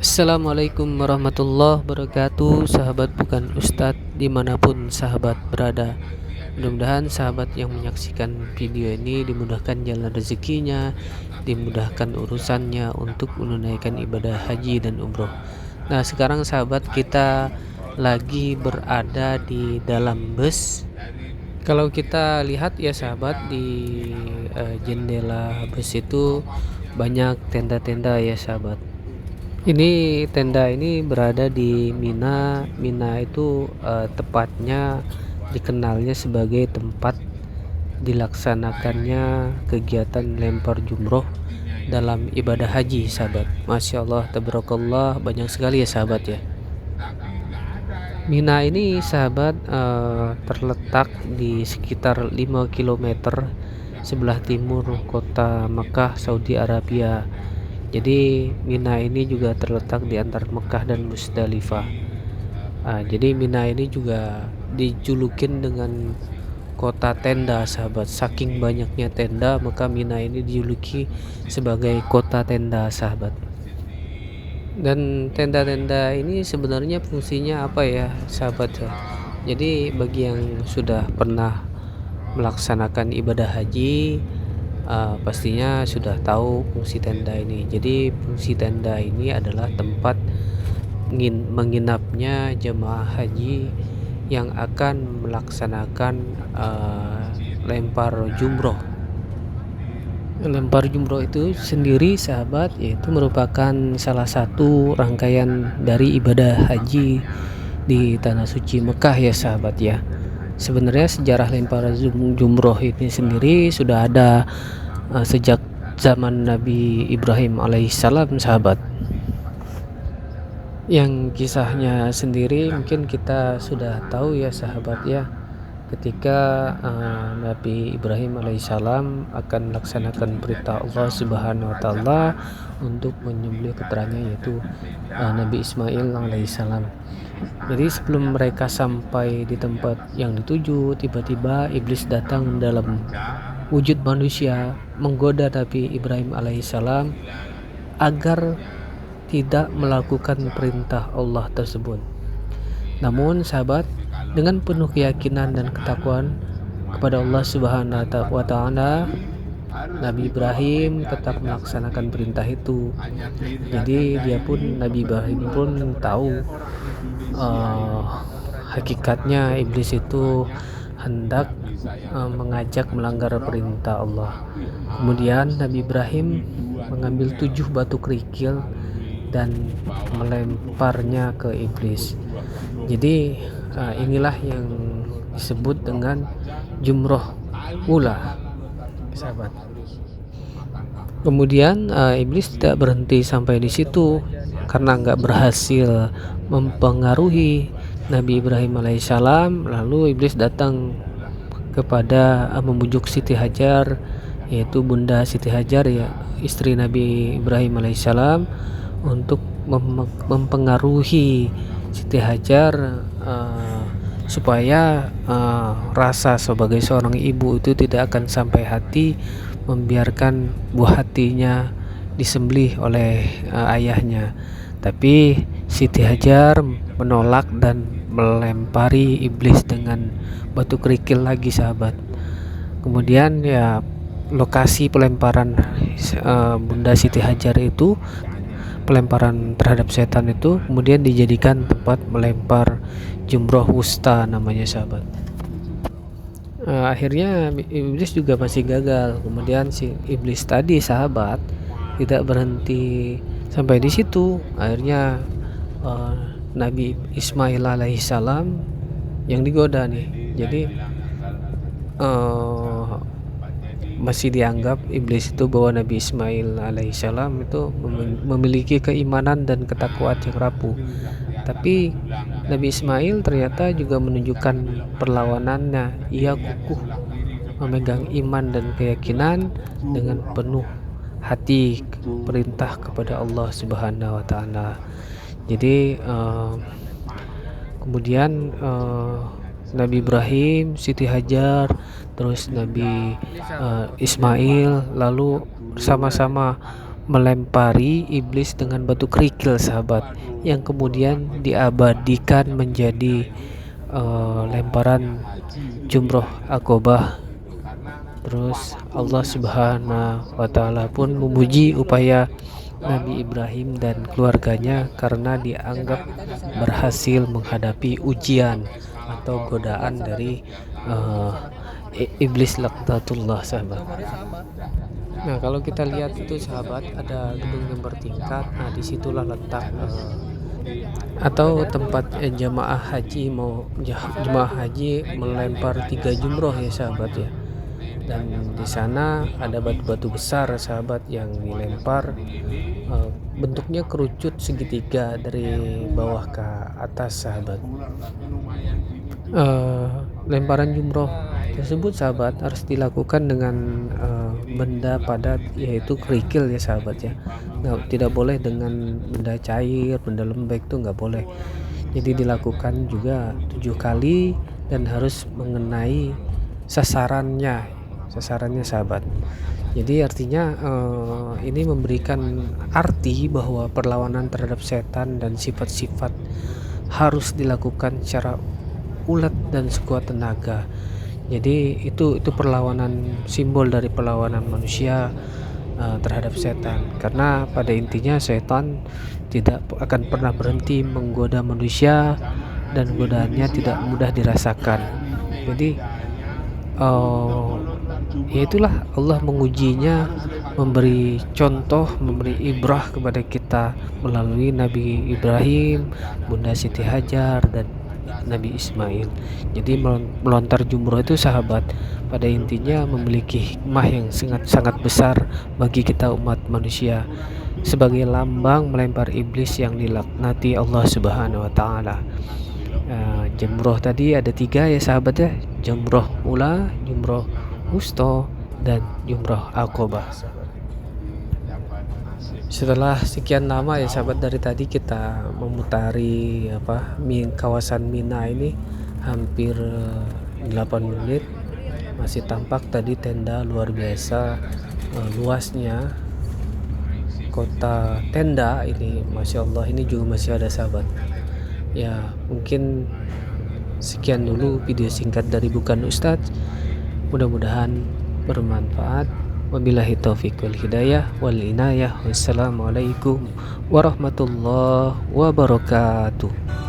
Assalamualaikum warahmatullahi wabarakatuh. Sahabat bukan ustadz dimanapun sahabat berada, mudah-mudahan sahabat yang menyaksikan video ini dimudahkan jalan rezekinya, dimudahkan urusannya untuk menunaikan ibadah haji dan umroh. Nah, sekarang sahabat kita lagi berada di dalam bus. Kalau kita lihat ya sahabat, di jendela bus itu banyak tenda-tenda ya sahabat. Ini tenda ini berada di Mina. Mina itu tepatnya dikenalnya sebagai tempat dilaksanakannya kegiatan lempar jumroh dalam ibadah haji sahabat. Masya Allah, tabarakallah, banyak sekali ya sahabat ya. Mina ini sahabat terletak di sekitar 5 km sebelah timur kota Mekah, Saudi Arabia. Jadi Mina ini juga terletak di antara Mekah dan Musdalifah. Jadi Mina ini juga dijulukin dengan kota tenda sahabat. Saking banyaknya tenda, maka Mina ini dijuluki sebagai kota tenda sahabat. Dan tenda-tenda ini sebenarnya fungsinya apa ya sahabat ya? Jadi bagi yang sudah pernah melaksanakan ibadah haji, pastinya sudah tahu fungsi tenda ini. Jadi fungsi tenda ini adalah tempat menginapnya jemaah haji yang akan melaksanakan lempar jumroh. Lempar jumroh itu sendiri sahabat, yaitu merupakan salah satu rangkaian dari ibadah haji di tanah suci Mekah ya sahabat ya. Sebenarnya sejarah lempar jumroh ini sendiri sudah ada sejak zaman Nabi Ibrahim alaihissalam sahabat. Yang kisahnya sendiri mungkin kita sudah tahu ya sahabat ya. Ketika Nabi Ibrahim alaihissalam akan melaksanakan perintah Allah subhanahu wa ta'ala untuk menyembelih putranya, yaitu Nabi Ismail alaihissalam. Jadi sebelum mereka sampai di tempat yang dituju, tiba-tiba iblis datang dalam wujud manusia menggoda Nabi Ibrahim alaihissalam agar tidak melakukan perintah Allah tersebut. Namun sahabat, dengan penuh keyakinan dan ketakwaan kepada Allah subhanahu wa ta'ala, Nabi Ibrahim tetap melaksanakan perintah itu. Jadi Nabi Ibrahim pun tahu hakikatnya iblis itu hendak mengajak melanggar perintah Allah. Kemudian Nabi Ibrahim mengambil 7 batu kerikil dan melemparnya ke iblis. Jadi inilah yang disebut dengan jumroh ula sahabat. Kemudian iblis tidak berhenti sampai di situ, karena nggak berhasil mempengaruhi Nabi Ibrahim alaihissalam. Lalu iblis datang kepada membujuk Siti Hajar, yaitu Bunda Siti Hajar ya, istri Nabi Ibrahim alaihissalam, untuk mempengaruhi Siti Hajar supaya rasa sebagai seorang ibu itu tidak akan sampai hati membiarkan buah hatinya disembelih oleh ayahnya. Tapi Siti Hajar menolak dan melempari iblis dengan batu kerikil lagi sahabat. Kemudian ya, lokasi pelemparan Bunda Siti Hajar itu, pelemparan terhadap setan itu, kemudian dijadikan tempat melempar jumroh wusta namanya sahabat. Akhirnya iblis juga masih gagal. Kemudian si iblis tadi sahabat tidak berhenti sampai di situ. Akhirnya Nabi Ismail alaihissalam yang digoda nih. Jadi masih dianggap iblis itu bahwa Nabi Ismail alaihissalam itu memiliki keimanan dan ketakwaan yang rapuh. Tapi Nabi Ismail ternyata juga menunjukkan perlawanannya. Ia kukuh memegang iman dan keyakinan dengan penuh hati perintah kepada Allah subhanahu wa ta'ala. Jadi kemudian Nabi Ibrahim, Siti Hajar, terus Nabi Ismail lalu bersama-sama melempari iblis dengan batu kerikil sahabat, yang kemudian diabadikan menjadi lemparan jumroh akobah. Terus Allah Subhanahu wa Ta'ala pun memuji upaya Nabi Ibrahim dan keluarganya karena dianggap berhasil menghadapi ujian atau godaan dari iblis laknatullah sahabat. Nah, kalau kita lihat itu sahabat, ada gedung yang bertingkat. Nah, disitulah letak atau tempat jamaah haji jemaah haji melempar 3 jumroh ya sahabat ya. Dan di sana ada batu-batu besar sahabat yang dilempar, bentuknya kerucut segitiga dari bawah ke atas sahabat. Lemparan jumroh tersebut sahabat harus dilakukan dengan benda padat, yaitu kerikil ya sahabat ya. Tidak boleh dengan benda cair, benda lembek itu nggak boleh. Jadi dilakukan juga 7 kali dan harus mengenai sasarannya sahabat. Jadi artinya ini memberikan arti bahwa perlawanan terhadap setan dan sifat-sifat harus dilakukan secara ulet dan sekuat tenaga. Jadi itu perlawanan, simbol dari perlawanan manusia terhadap setan, karena pada intinya setan tidak akan pernah berhenti menggoda manusia dan godaannya tidak mudah dirasakan. Jadi ya itulah Allah mengujinya, memberi contoh, memberi ibrah kepada kita melalui Nabi Ibrahim, Bunda Siti Hajar, dan Nabi Ismail. Jadi melontar jumroh itu sahabat pada intinya memiliki hikmah yang sangat besar bagi kita umat manusia, sebagai lambang melempar iblis yang dilaknati Allah Subhanahu wa Ta'ala. Jumroh tadi ada 3 ya sahabat ya, jumroh ula, jumroh wusta, dan jumroh akobah. Setelah sekian lama ya sahabat, dari tadi kita memutari kawasan Mina ini hampir 8 menit, masih tampak tadi tenda luar biasa luasnya. Kota tenda ini Masya Allah, ini juga masih ada sahabat ya. Mungkin sekian dulu video singkat dari Bukan Ustadz, mudah-mudahan bermanfaat. Wabillahi taufiq wal hidayah wal inayah. Wassalamualaikum warahmatullahi wabarakatuh.